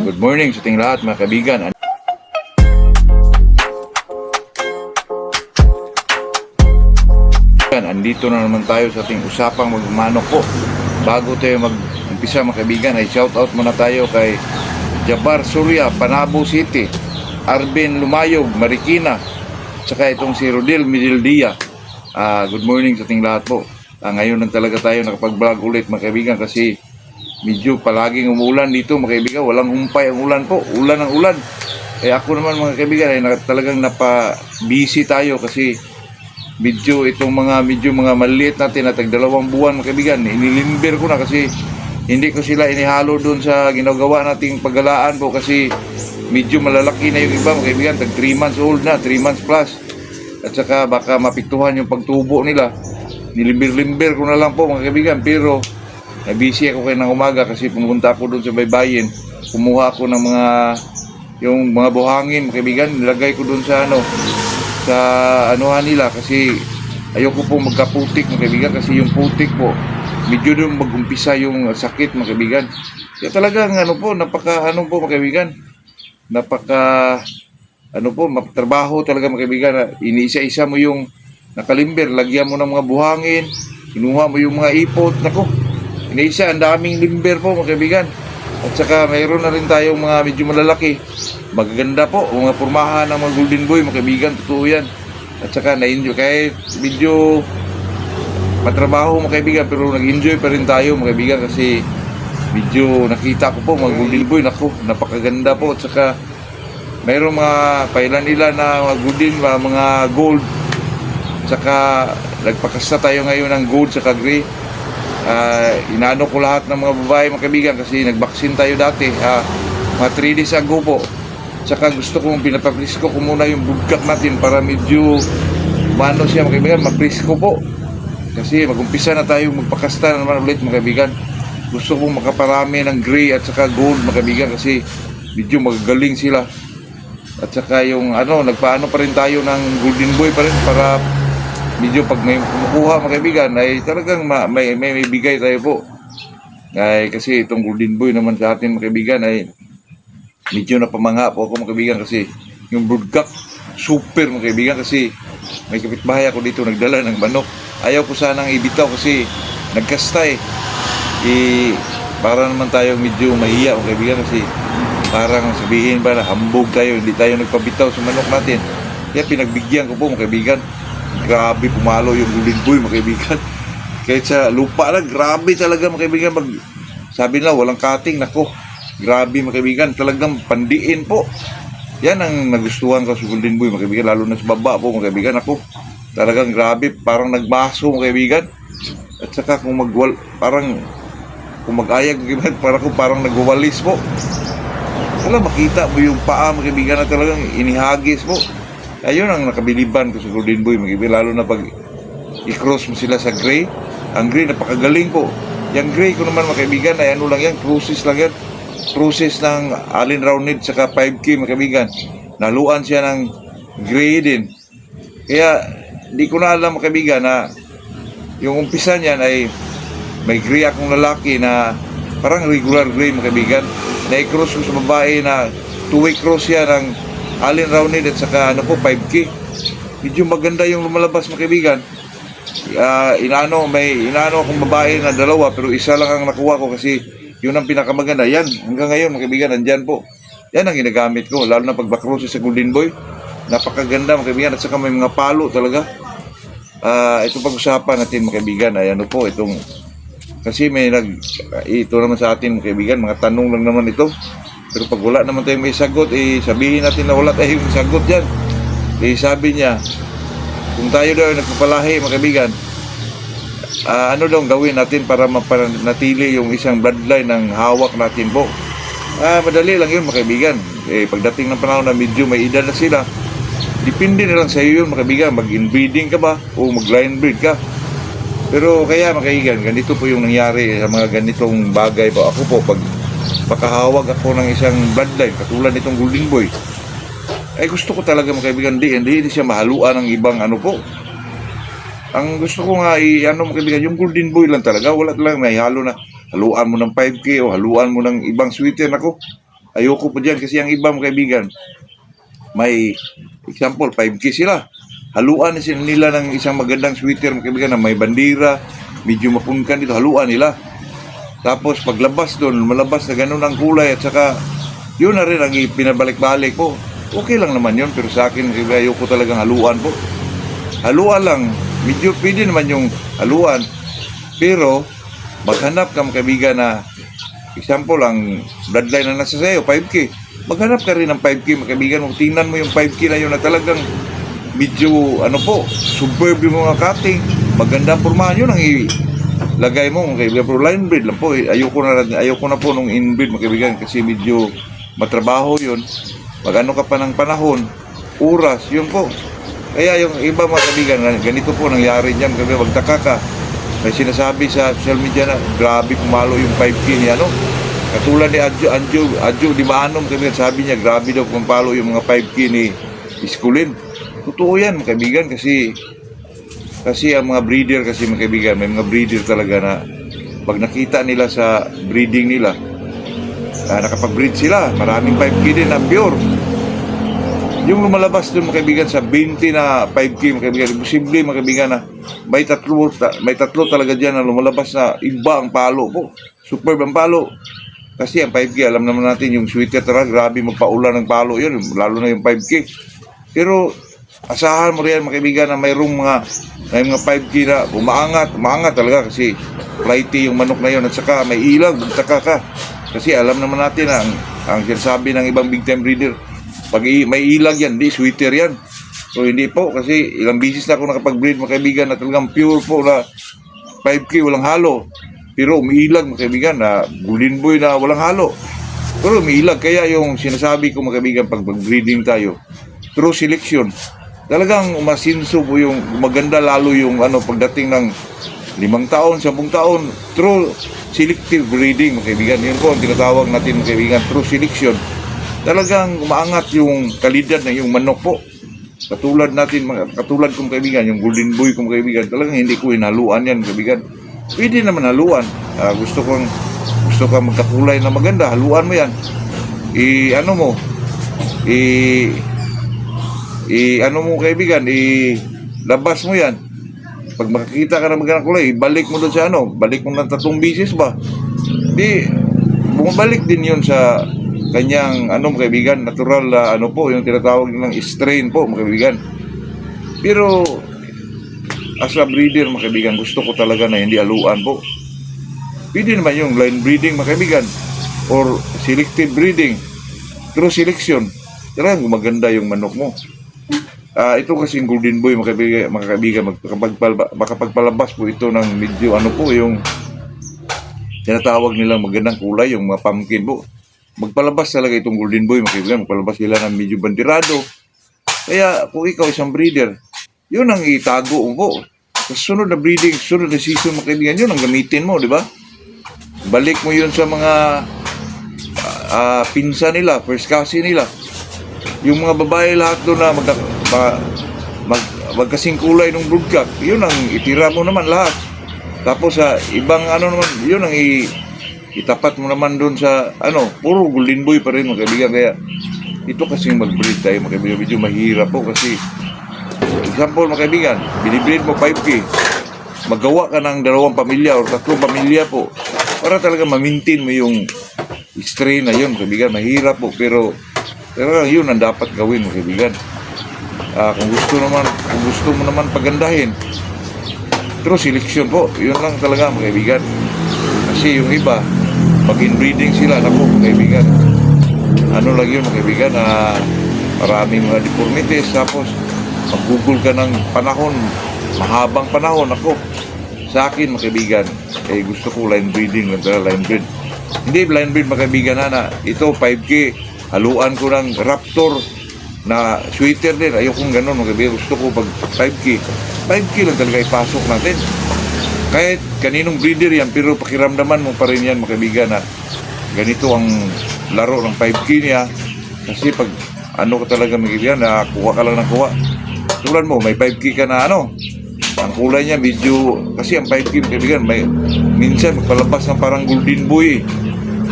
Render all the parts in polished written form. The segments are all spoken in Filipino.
Good morning sa ating lahat mga kaibigan. Andito na naman tayo sa ating usapang magmanok po. Bago tayo mag-umpisa mga kaibigan ay shoutout muna tayo kay Jabar Surya, Panabo City, Arvin Lumayog, Marikina, tsaka itong si Rodel Midildia. Good morning sa ating lahat po. Ngayon lang talaga tayo nakapag-vlog ulit mga kaibigan kasi medyo palaging umuulan dito mga kaibigan. Walang humpay ang ulan po. Ulan ang ulan. Ako naman mga kaibigan ay talagang napa-busy tayo kasi medyo mga maliit natin at tag-2 buwan mga kaibigan. Inilimber ko na kasi hindi ko sila inihalo doon sa ginagawa nating paggalaan po kasi medyo malalaki na yung iba mga kaibigan. Tag 3 months old na, 3 months plus. At saka baka mapiktuhan yung pagtubo nila. Nilimber-limber ko na lang po mga kaibigan. Pero busy ako kayo ng umaga kasi pumunta ako doon sa baybayin. Kumuha ako ng yung mga buhangin, kaibigan. Nilagay ko doon sa anuhan nila kasi ayoko po magkaputik, mga kaibigan. Kasi yung putik po, medyo doon mag-umpisa yung sakit, mga kaibigan. Kaya talagang napaka mga kaibigan. Matrabaho talaga mga kaibigan. Iniisa-isa mo yung nakalimber, lagyan mo ng mga buhangin, kinuha mo yung mga ipot, nako. Inaisa, ang daming limber po mga kaibigan. At saka mayroon na rin tayong mga medyo malalaki. Magaganda po, mga pormahan ng mga golden boy mga kaibigan, totoo yan. At saka na-enjoy, kahit medyo matrabaho mga kaibigan, pero nag-enjoy pa rin tayo mga kaibigan kasi medyo nakita ko po mga golden boy, nako, napakaganda po. At saka mayroong mga pailan-ilan na mga golden, mga gold. At saka nagpakasta tayo ngayon ng gold saka gray. Inaano ko lahat ng mga babae mga kaibigan kasi nagbaksin tayo dati mga 3 days ago po. Tsaka gusto kong pinapaprisko ko muna yung bugkak natin para medyo siya mga kaibigan, maprisko po kasi magumpisa na tayo magpakasta na naman ulit mga kaibigan. Gusto kong makaparami ng gray at saka gold mga kaibigan kasi medyo magagaling sila. At saka yung nagpaano pa rin tayo ng golden boy pa rin para medyo pag may kumukuha mga kaibigan ay talagang may bigay tayo po. Kasi itong golden boy naman sa atin mga kaibigan ay medyo napamangha po ako mga kaibigan kasi yung broodcock super mga kaibigan kasi may kapitbahay ako dito nagdala ng manok. Ayaw ko sanang ibitaw kasi nagkasta para naman tayo medyo mahiya mga kaibigan kasi parang sabihin ba na hambog tayo, hindi tayo nagpabitaw sa manok natin. Kaya pinagbigyan ko po mga kaibigan. Grabe pumalo yung golden boy mga kaibigan. Kahit sa lupa na, grabe talaga mga kaibigan. Sabi nila walang cutting, nako. Grabe mga kaibigan, talagang pandiin po. Yan ang nagustuhan ko sa golden boy mga kaibigan, lalo na sa baba po mga kaibigan. Ako, talagang grabe, parang nagmaso mga kaibigan. At saka kung mag-ayag mga kaibigan, parang nagwawalis po. Wala makita mo yung paa mga kaibigan na talagang inihagis po. Ayun ang nakabiliban ko sa golden boy mga kaibigan, lalo na pag i-cross mo sila sa gray. Ang gray napakagaling po. Yung gray ko naman mga kaibigan ay lang yan, cruises lang yan. Cruises ng Allen Rounded saka 5K mga kaibigan. Naluan siya ng gray din. Kaya di ko na alam mga kaibigan na yung umpisa niyan ay may gray akong lalaki na parang regular gray mga kaibigan. Na i-cross ko sa babae na 2-way cross siya ng Allen Rounded at saka 5K. Medyo maganda yung lumalabas mga kaibigan. May inaano akong babae na 2 pero isa lang ang nakuha ko kasi yun ang pinakamaganda. Yan, hanggang ngayon mga kaibigan, nandyan po. Yan ang ginagamit ko, lalo na pag backcross sa golden boy. Napakaganda mga kaibigan at saka may mga palo talaga. Ito pag-usapan natin mga kaibigan ay itong kasi ito naman sa atin mga kaibigan, mga tanong lang naman ito. Pero pag wala naman tayong may sagot, sabihin natin na wala tayong sagot dyan. Sabi niya, kung tayo daw nagpapalahi mga kaibigan, ano daw gawin natin para mapanatili yung isang bloodline ng hawak natin po? Madali lang yun mga kaibigan. Pagdating ng panahon na medyo may edad na sila, depende na lang sa iyo yun mga kaibigan. Mag-inbreeding ka ba o mag-line breed ka? Pero kaya mga kaibigan, ganito po yung nangyari sa mga ganitong bagay po. Ako po, pag makahawag ako ng isang bloodline katulad nitong golden boy, ay gusto ko talaga mga kaibigan, hindi siya mahaluan ng ibang po. Ang gusto ko nga mga kaibigan, yung golden boy lang talaga, wala talaga may halo na haluan mo ng 5K o haluan mo ng ibang sweeter. Ako, Ayoko po dyan kasi ang iba mga kaibigan, may example, 5K sila. Haluan na sila nila ng isang magandang sweater mga kaibigan na may bandira, medyo mapungkan dito, haluan nila. Tapos paglabas doon, malabas na ganun ang kulay at saka yun na rin ang pinabalik-balik po. Okay lang naman yun, pero sa akin, ayoko talagang haluan po. Haluan lang, medyo pwede naman yung haluan, pero maghanap ka mga kaibigan na, example, ang bloodline na nasa sayo, 5K. Maghanap ka rin ng 5K mga kaibigan. Tingnan mo yung 5K na yun na talagang medyo, superb yung mga cutting. Maganda ang pormahan yun ang lagay mo mga kaibigan. Pero line breed lang po. Ayoko na po nung inbreed mga kaibigan kasi medyo matrabaho yun. Mag-ano ka pa ng panahon, oras, yun po. Kaya yung iba mga kaibigan, ganito po nangyari dyan. Kaya magtaka ka. May sinasabi sa social media na grabe pumalo yung 5K ni katulad ni Adjo Di Manom, sabi niya grabe daw pumalo yung mga 5K ni Iskulin. Totoo yan mga kaibigan kasi ang mga breeder kasi mga kaibigan, may mga breeder talaga na pag nakita nila sa breeding nila, nakapag-breed sila, maraming 5K din na pure. Yung lumalabas doon mga kaibigan sa 20 na 5K mga kaibigan, posible mga kaibigan na may tatlo talaga dyan na lumalabas na iba ang palo po. Superb ang palo. Kasi ang 5K, alam naman natin yung sweater talaga, grabe magpaulan ng palo yun, lalo na yung 5K. Pero asahan mo rin mga kaibigan na may mga 5K na umaangat talaga kasi flighty yung manok na yun at saka may ilag, magtaka ka. Kasi alam naman natin na ang sinasabi ng ibang big time breeder, pag may ilag yan, di sweater yan. So hindi po kasi ilang bisis na ako nakapag-breed mga kaibigan na talagang pure po na 5K walang halo. Pero umiilag mga kaibigan na golden boy na walang halo. Pero umiilag kaya yung sinasabi ko mga kaibigan pag breeding tayo, through selection, talagang umasinso po yung maganda lalo yung pagdating ng 5 taon, 10 taon, through selective breeding mga kaibigan. Yun po ang tinatawag natin mga kaibigan, through selection. Talagang umaangat yung kalidad ng yung manok po. Katulad kong kaibigan, yung golden boy kong kaibigan, talagang hindi ko hinaluan yan kaibigan. Pwede naman haluan. Gusto kang magkakulay na maganda, haluan mo yan. Kaibigan, labas mo yan. Pag makikita ka na magandang kulay, balik mo doon sa balik mo ng 3 bisis ba? Di, bumabalik din yun sa kanyang kaibigan, natural na yung tinatawag ng strain po mga kaibigan. Pero as a breeder mga kaibigan, gusto ko talaga na hindi haluan po. Pwede naman yung line breeding mga kaibigan or selective breeding through selection. Talagang maganda yung manok mo. Ito kasing golden boy mga kaibigan, makapagpalabas po ito ng medyo yung tinatawag nilang magandang kulay, yung mga pumpkin po. Magpalabas talaga itong golden boy mga kaibigan, magpalabas sila ng medyo bandirado. Kaya kung ikaw isang breeder, yun ang itago mo po. Sa sunod na breeding, sunod na season mga kaibigan, yun ang gamitin mo, di ba? Balik mo yun sa mga pinsa nila, first cousin nila. Yung mga babae lahat doon na magkasing kulay ng broodcock, yun ang itira mo naman lahat. Tapos sa ibang naman, yun ang itapat mo naman doon sa puro golden boy pa rin mga kaibigan. Kaya ito kasing mag-breed tayo mga kaibigan, medyo mahirap po kasi example mga kaibigan, binibreed mo 5K, magawa ka ng 2 pamilya o 3 pamilya po para talaga ma-maintain mo yung strain na yun mga kaibigan. Mahirap po pero talagang yun ang dapat gawin mga kaibigan. Kung gusto mo naman pagandahin through selection po, yun lang talaga mga kaibigan. Kasi yung iba pag inbreeding sila, mga kaibigan, lang yun mga kaibigan, maraming mga deformities. Tapos mag-google ka ng panahon, mahabang panahon. Sa akin mga kaibigan, gusto ko line breeding, line breed. Hindi line breed mga kaibigan na ito 5K, haluan ko ng raptor na sweater din. Ayokong ganun mga kaibigan. Gusto ko pag 5K lang talaga ipasok natin. Kahit kaninong breeder yan, pero pakiramdaman mo pa rin yan mga kaibigan na ganito ang laro ng 5K niya. Kasi pag ka talaga mga kaibigan, kuha ka lang ng kuha. Tulad mo, may 5K ka na ang kulay niya medyo, kasi ang 5K mga kaibigan, minsan magpalabas ng parang golden boy.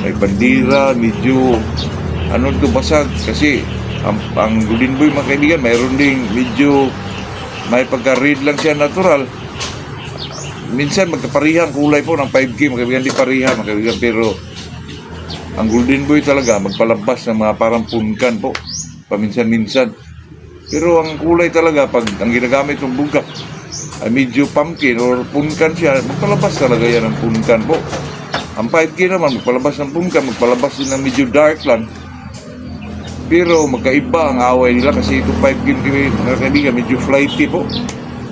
May bandira, medyo ano to basag kasi ang Golden Boy mga kaibigan, mayroon ding medyo may pagka-red lang siya natural. Minsan magkaparihang kulay po ng 5K mga kaibigan, di pariha mga kaibigan, pero ang Golden Boy talaga magpalabas ng mga parang punkan po paminsan-minsan. Pero ang kulay talaga pag ang ginagamit ng bugak ay medyo pumpkin or punkan siya, magpalabas talaga yan ng punkan po. Ang 5K naman magpalabas ng punkan, magpalabas din ng medyo dark lang. Pero magkaiba ang away nila kasi ito 5K mga kaibigan, medyo flighty po.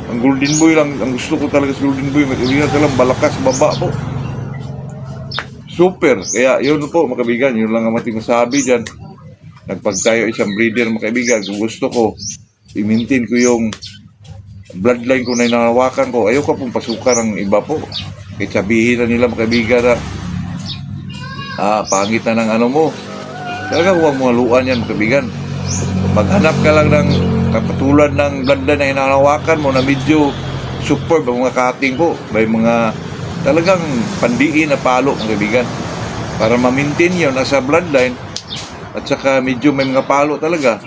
Ang Golden Boy lang, ang gusto ko talaga sa Golden Boy, mga kaibigan, talagang balakas baba po. Super. Kaya yun po mga kaibigan, yun lang ang ating masabi dyan. Nagpagtayo isang breeder mga kaibigan, kung gusto ko, i-maintain ko yung bloodline ko na inanawakan ko, ayoko pong pasukan ng iba po. Kaya sabihin na nila mga kaibigan na pangit na ng ano mo. Talaga huwag mo haluan yan mga kaibigan. Maghanap ka lang ng kapatulad ng bloodline na inanawakan mo na medyo superb ang mga cutting po. May mga talagang pandiin na palo mga kaibigan. Para ma-maintain yun nasa bloodline at saka medyo may mga palo talaga.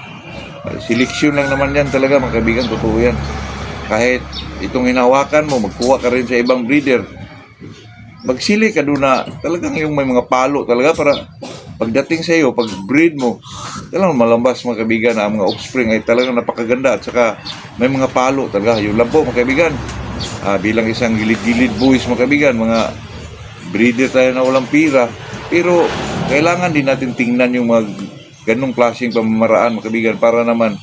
Seleksyon lang naman yan talaga mga kaibigan, totoo yan. Kahit itong hinawakan mo, magkuha ka rin sa ibang breeder. Magsili ka doon na talagang yung may mga palo talaga para pagdating sa iyo, pag breed mo, talagang malambas mga kaibigan na ang mga offspring ay talagang napakaganda at saka may mga palo talaga. Yun lang po mga kaibigan. Bilang isang gilid-gilid boys mga kaibigan, mga breeder tayo na walang pira, pero kailangan din natin tingnan yung mga ganong klaseng pamamaraan mga kaibigan para naman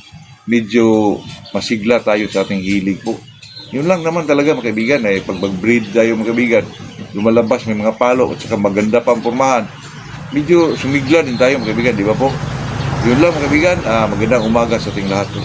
medyo masigla tayo sa ating hilig po. Yun lang naman talaga mga kaibigan, pag mag-breed tayo mga kaibigan, lumalabas may mga palo at saka maganda pa ang pormahan, medyo sumigla din tayo mga kaibigan, di ba po? Yun lang mga kaibigan, magandang umaga sa ating lahat po.